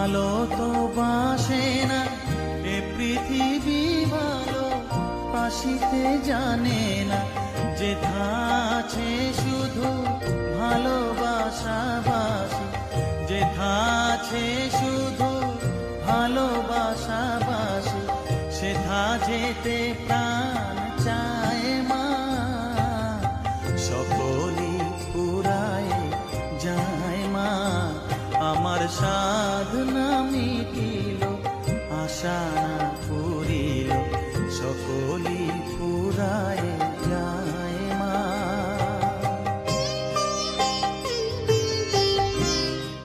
ভালো তো বাসে না এ পৃথিবী, ভালো বাসিতে জানে না। যে ধাছে শুধু ভালোবাসাবাসি, যে ধাছে শুধু ভালোবাসাবাসি, সে ধা যেতে প্রাণ চায় মা। সকলই পুরায় যায় মা, আমার সাধনা মিটিল, আশা না পুরিল, সকলই পুরায় যায়।